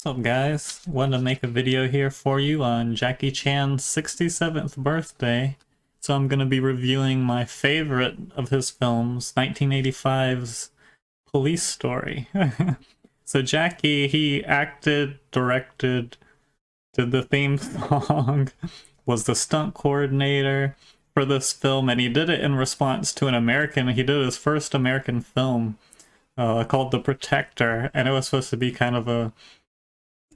What's up, guys? Wanted to make a video here for you on Jackie Chan's 67th birthday. So I'm going to be reviewing my favorite of his films, 1985's Police Story. So Jackie, he acted, directed, did the theme song, was the stunt coordinator for this film, and he did it in response to he did his first American film called The Protector, and it was supposed to be kind of a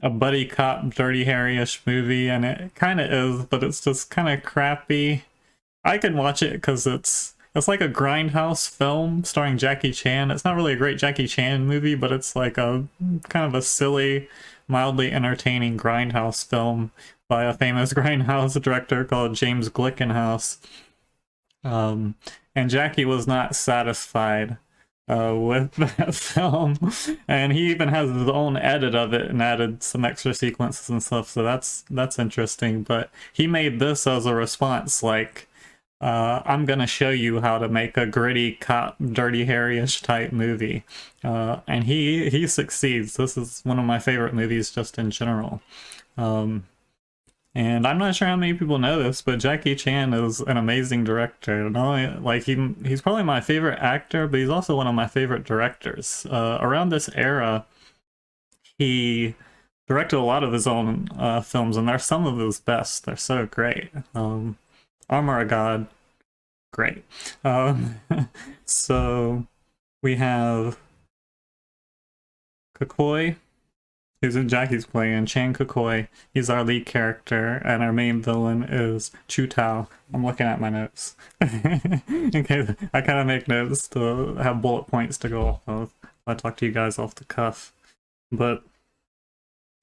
buddy cop, Dirty Harry-ish movie, and it kind of is, but it's just kind of crappy. I can watch it because it's like a grindhouse film starring Jackie Chan. It's not really a great Jackie Chan movie, but it's like a kind of a silly, mildly entertaining grindhouse film by a famous grindhouse director called James Glickenhaus. And Jackie was not satisfied with that film, and he even has his own edit of it and added some extra sequences and stuff, so that's interesting. But he made this as a response, like, I'm gonna show you how to make a gritty cop, Dirty Harry-ish type movie, and he succeeds. This is one of my favorite movies just in general. And I'm not sure how many people know this, but Jackie Chan is an amazing director. Not only, like, he's probably my favorite actor, but he's also one of my favorite directors. Around this era, he directed a lot of his own films, and they're some of his best. They're so great. Armor of God, great. So we have Kukui, who's in Jackie's playing, Chan Kukui. He's our lead character, and our main villain is Chu Tao. I'm looking at my notes. Okay, I kind of make notes to have bullet points to go off of. I talk to you guys off the cuff. But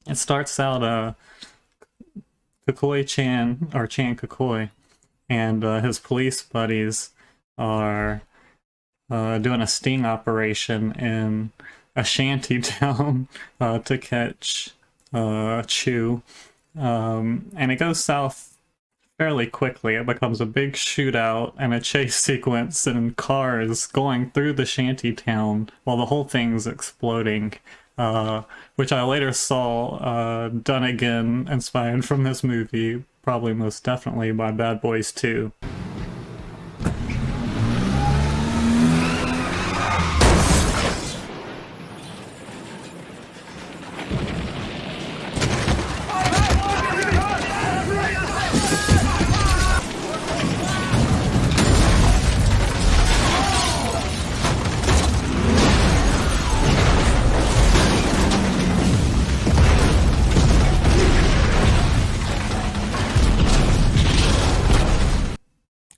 it starts out, Kukui Chan, or Chan Kukui, and his police buddies are doing a sting operation in a shanty town to catch Chu, and it goes south fairly quickly. It becomes a big shootout and a chase sequence and cars going through the shanty town while the whole thing's exploding, which I later saw done again, inspired from this movie, probably most definitely by Bad Boys 2.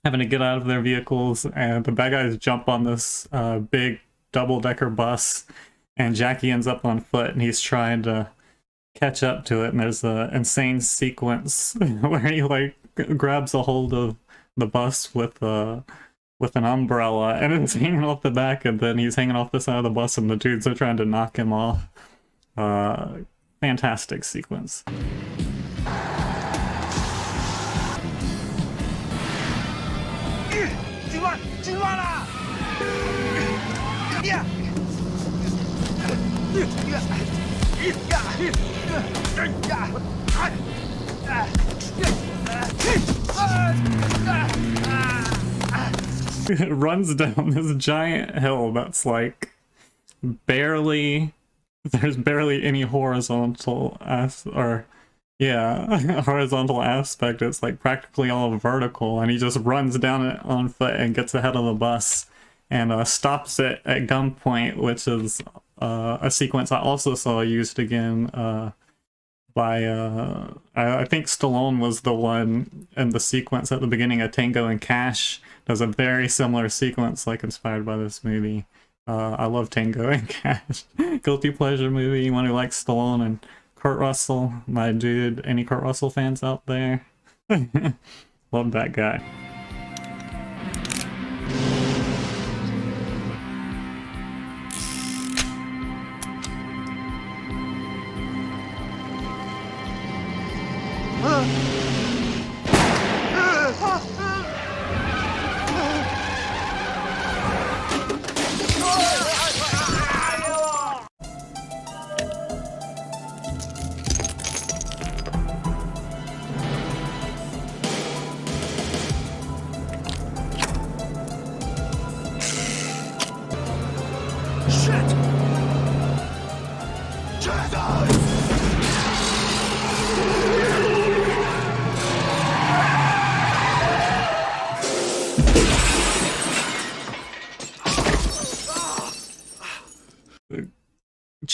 Having to get out of their vehicles, and the bad guys jump on this big double-decker bus, and Jackie ends up on foot, and he's trying to catch up to it, and there's an insane sequence where he like grabs a hold of the bus with an umbrella, and it's hanging off the back, and then he's hanging off the side of the bus, and the dudes are trying to knock him off. Fantastic sequence. It runs down this giant hill that's like there's barely any horizontal horizontal aspect. It's like practically all vertical, and he just runs down it on foot and gets ahead of the bus and stops it at gunpoint, which is a sequence I also saw used again by I think Stallone was the one in the sequence at the beginning of Tango and Cash. There's a very similar sequence like inspired by this movie. I love Tango and Cash. Guilty pleasure movie. Anyone who likes Stallone and Kurt Russell, my dude. Any Kurt Russell fans out there? Love that guy.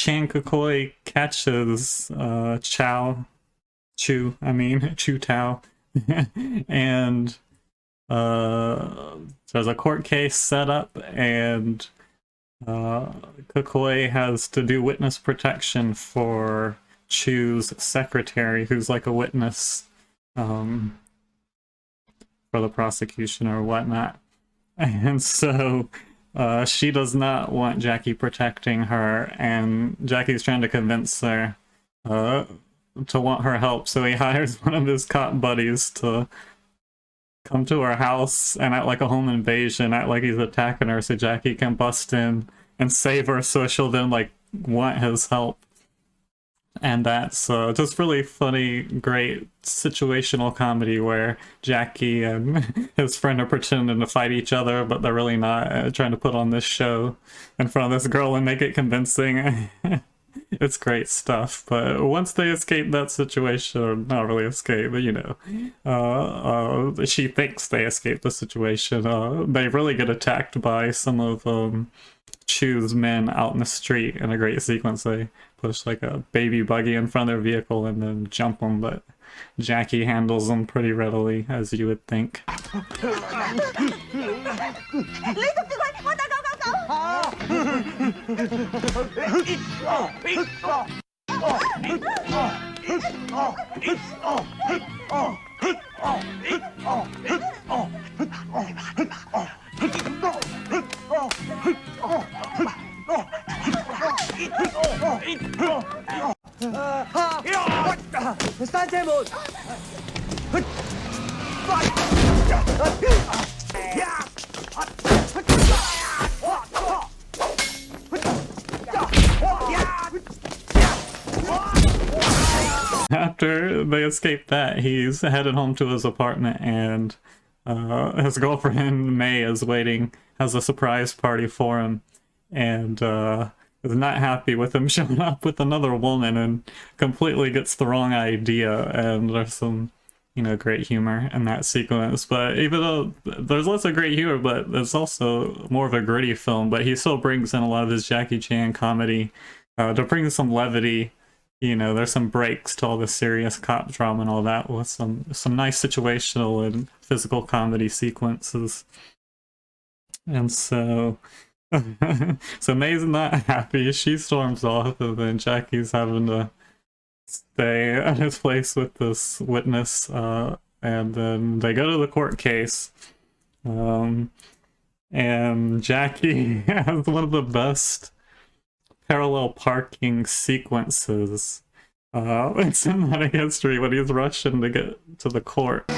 Chan Kukui catches Chu Tao, and there's a court case set up, and Kukui has to do witness protection for Chu's secretary, who's like a witness for the prosecution or whatnot. And so she does not want Jackie protecting her, and Jackie's trying to convince her to want her help, so he hires one of his cop buddies to come to her house and act like a home invasion, act like he's attacking her so Jackie can bust in and save her, so she'll then like want his help. And that's just really funny, great situational comedy where Jackie and his friend are pretending to fight each other, but they're really not, trying to put on this show in front of this girl and make it convincing. It's great stuff. But once they escape that situation, or not really escape, but you know, she thinks they escape the situation, they really get attacked by some of Chu's men out in the street in a great sequence. They push like a baby buggy in front of their vehicle and then jump them, but Jackie handles them pretty readily, as you would think. After they escape that, he's headed home to his apartment, and his girlfriend May is waiting, has a surprise party for him, and is not happy with him showing up with another woman and completely gets the wrong idea. And there's some, you know, great humor in that sequence. But even though there's lots of great humor, but it's also more of a gritty film, but he still brings in a lot of his Jackie Chan comedy to bring some levity. You know, there's some breaks to all the serious cop drama and all that, with some nice situational and physical comedy sequences. And so so May's not happy. She storms off, and then Jackie's having to stay at his place with this witness, and then they go to the court case, and Jackie has one of the best parallel parking sequences in cinematic history when he's rushing to get to the court.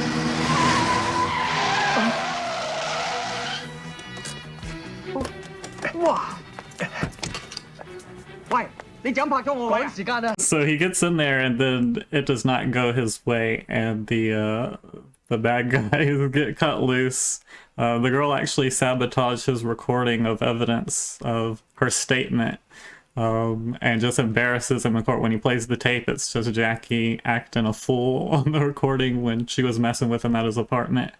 So he gets in there, and then it does not go his way, and the bad guys get cut loose. The girl actually sabotaged his recording of evidence of her statement, and just embarrasses him in court. When he plays the tape, it's just Jackie acting a fool on the recording when she was messing with him at his apartment.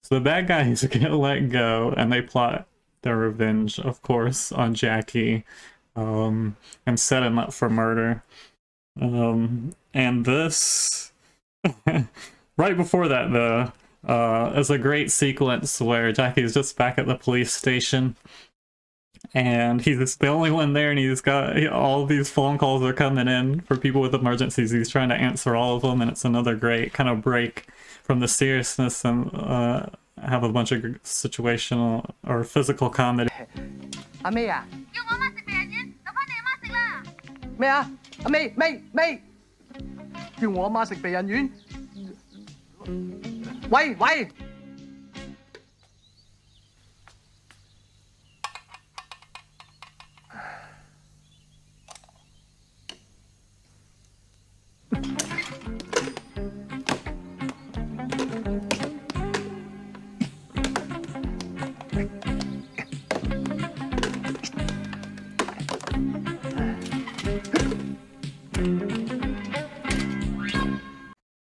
So the bad guys get let go, and they plot their revenge, of course, on Jackie, and set him up for murder. And this, right before that, though, is a great sequence where Jackie's just back at the police station, and he's the only one there, and he's got all these phone calls are coming in for people with emergencies. He's trying to answer all of them, and it's another great kind of break from the seriousness, and have a bunch of situational or physical comedy. 阿 May 啊，叫我媽食避孕丸，就翻你阿媽食啦。咩啊？阿 May，叫我阿媽食避孕丸。喂。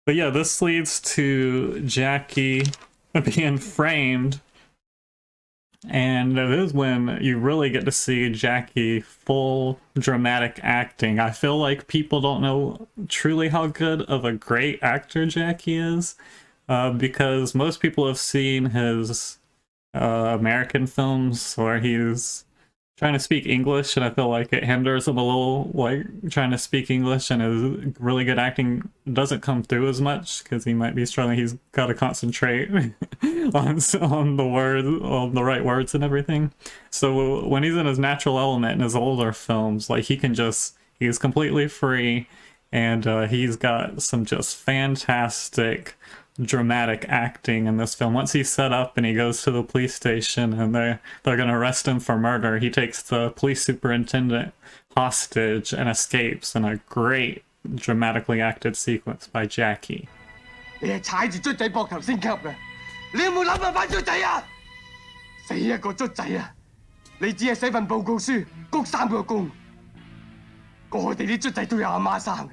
But yeah, this leads to Jackie being framed And it is when you really get to see Jackie full dramatic acting. I feel like people don't know truly how good of a great actor Jackie is, because most people have seen his American films where he's trying to speak English, and I feel like it hinders him a little, like trying to speak English, and his really good acting doesn't come through as much because he might be struggling. He's got to concentrate on the word, on the right words and everything. So when he's in his natural element in his older films, like he's completely free, and he's got some just fantastic dramatic acting in this film. Once he's set up and he goes to the police station and they're going to arrest him for murder, he takes the police superintendent hostage and escapes in a great dramatically acted sequence by Jackie. 你係踩住卒仔膊頭先級嘅，你有冇諗過班卒仔啊？死一個卒仔啊！你只係寫份報告書，鞠3個躬。我哋啲卒仔都有阿媽生嘅，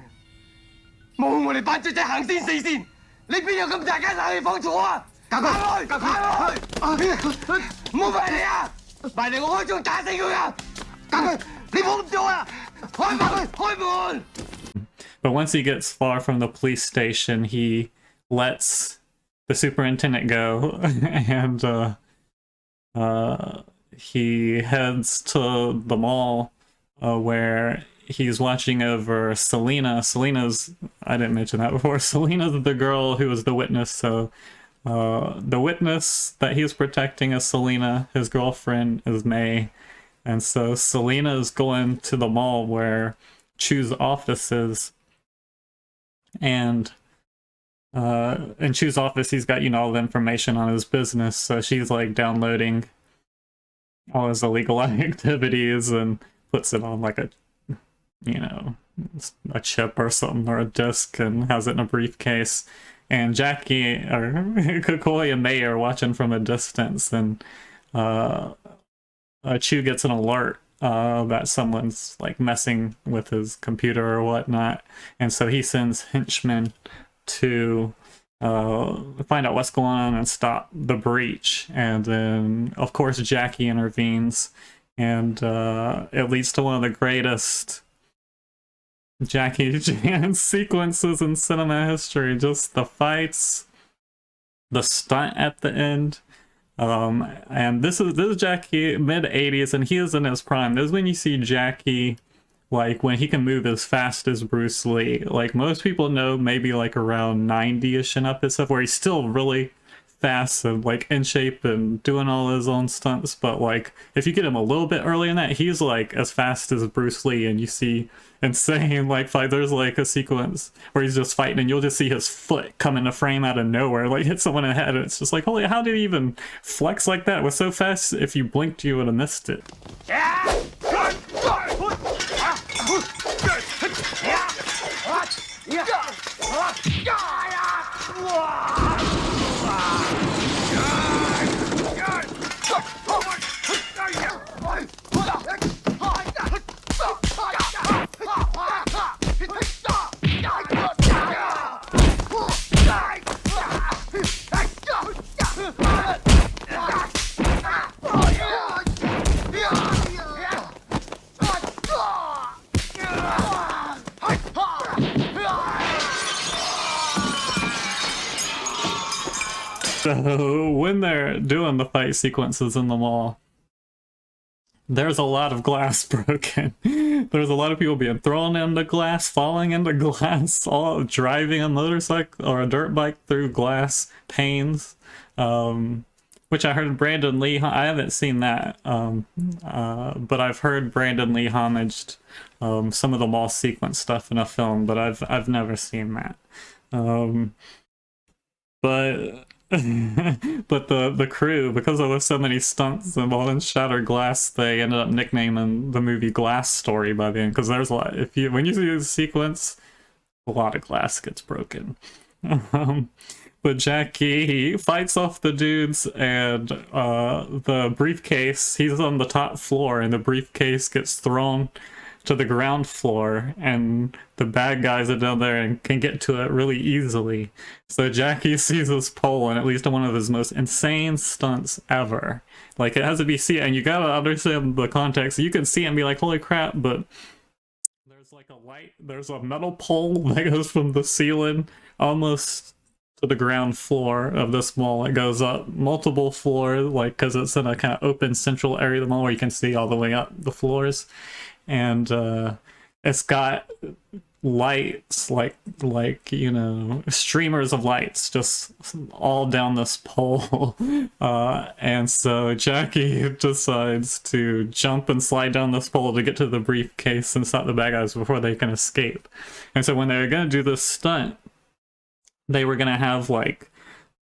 冇我哋班卒仔行先死先。你邊有咁大間冷氣房坐啊？行開，行開！唔好埋嚟啊！埋嚟我開槍打死佢啊！行開！你冇咁做啊！開門！開門！ But once he gets far from the police station, he lets the superintendent go, and he heads to the mall where he's watching over Selena. Selena's, I didn't mention that before, Selena's the girl who was the witness. So the witness that he's protecting is Selena, his girlfriend is May. And so Selena is going to the mall where Chu's office is. And in Chu's office, he's got, all the information on his business. So she's like downloading all his illegal activities and puts it on like a chip or something, or a disc, and has it in a briefcase. And Jackie or Kukoi and May are watching from a distance, and Chu gets an alert that someone's like messing with his computer or whatnot, and so he sends henchmen to find out what's going on and stop the breach. And then of course Jackie intervenes, and it leads to one of the greatest Jackie Chan sequences in cinema history. Just the fights, the stunt at the end. And this is Jackie mid 80s, and he is in his prime. This is when you see Jackie like when he can move as fast as Bruce Lee. Like most people know maybe like around 90ish and up and stuff, where he's still really fast and like in shape and doing all his own stunts. But like if you get him a little bit early in that, he's like as fast as Bruce Lee. And you see insane like fight. There's like a sequence where he's just fighting and you'll just see his foot come into frame out of nowhere, like hit someone in the head, and it's just like, holy, how did he even flex like that? It was so fast, if you blinked you would have missed it. So when they're doing the fight sequences in the mall, there's a lot of glass broken. There's a lot of people being thrown into glass, falling into glass, all driving a motorcycle or a dirt bike through glass panes, which I heard Brandon Lee, I haven't seen that, but I've heard Brandon Lee homaged some of the mall sequence stuff in a film, but I've never seen that. But the crew, because there were so many stunts involved in shattered glass, they ended up nicknaming the movie Glass Story by the end, because there's a lot. When you see the sequence, a lot of glass gets broken. But Jackie, he fights off the dudes, and the briefcase, he's on the top floor, and the briefcase gets thrown to the ground floor, and the bad guys are down there and can get to it really easily. So Jackie sees this pole, and at least one of his most insane stunts ever. Like, it has to be seen, and you gotta understand the context. You can see it and be like, holy crap, but there's like there's a metal pole that goes from the ceiling almost to the ground floor of this mall. It goes up multiple floors, like, because it's in a kind of open central area of the mall where you can see all the way up the floors. And it's got lights, like you know, streamers of lights just all down this pole. And so Jackie decides to jump and slide down this pole to get to the briefcase and stop the bad guys before they can escape. And so when they were going to do this stunt, they were going to have like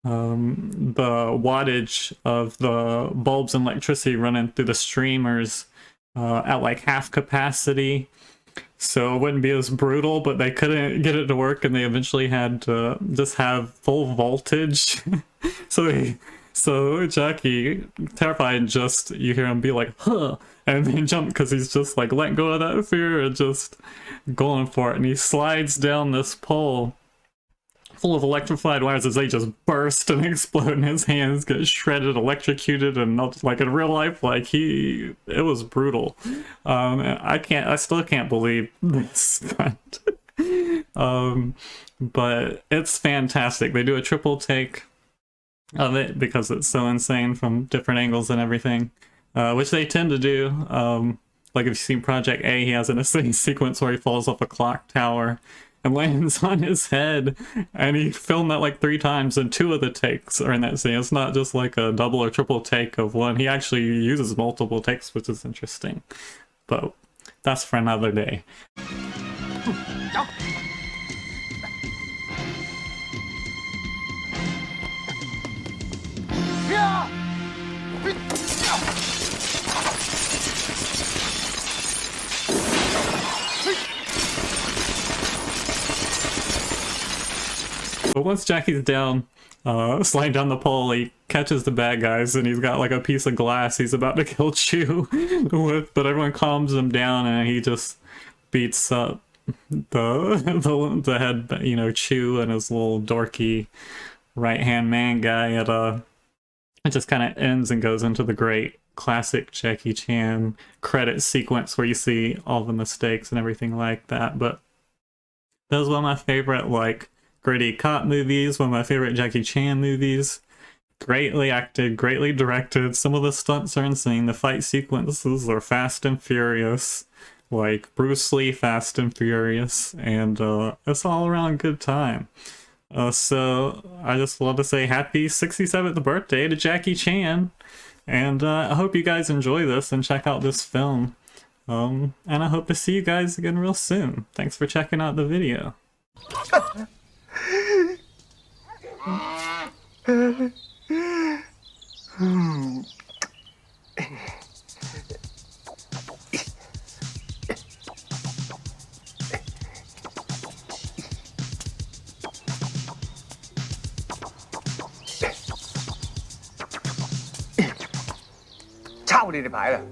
the wattage of the bulbs and electricity running through the streamers at like half capacity, so it wouldn't be as brutal, but they couldn't get it to work, and they eventually had to just have full voltage. So Jackie, terrified, just, you hear him be like, huh, and then jump, because he's just like letting go of that fear and just going for it, and he slides down this pole full of electrified wires as they just burst and explode, and his hands get shredded, electrocuted, and not like in real life, like it was brutal. I still can't believe this stunt. But it's fantastic. They do a triple take of it because it's so insane from different angles and everything, which they tend to do. Like if you've seen Project A, he has an insane sequence where he falls off a clock tower and lands on his head, and he filmed that like 3 times, and 2 of the takes are in that scene. It's not just like a double or triple take of one. He actually uses multiple takes, which is interesting, but that's for another day. But once Jackie's down, sliding down the pole, he catches the bad guys, and he's got like a piece of glass he's about to kill Chew with, but everyone calms him down, and he just beats up the head, you know, Chew and his little dorky right-hand man guy. It just kind of ends and goes into the great classic Jackie Chan credit sequence where you see all the mistakes and everything like that. But that was one of my favorite, like, gritty cop movies, one of my favorite Jackie Chan movies. Greatly acted, greatly directed. Some of the stunts are insane. The fight sequences are fast and furious, like Bruce Lee Fast and Furious, and it's all around good time. So I just want to say happy 67th birthday to Jackie Chan, and I hope you guys enjoy this and check out this film. And I hope to see you guys again real soon. Thanks for checking out the video. 抄你哋牌啦！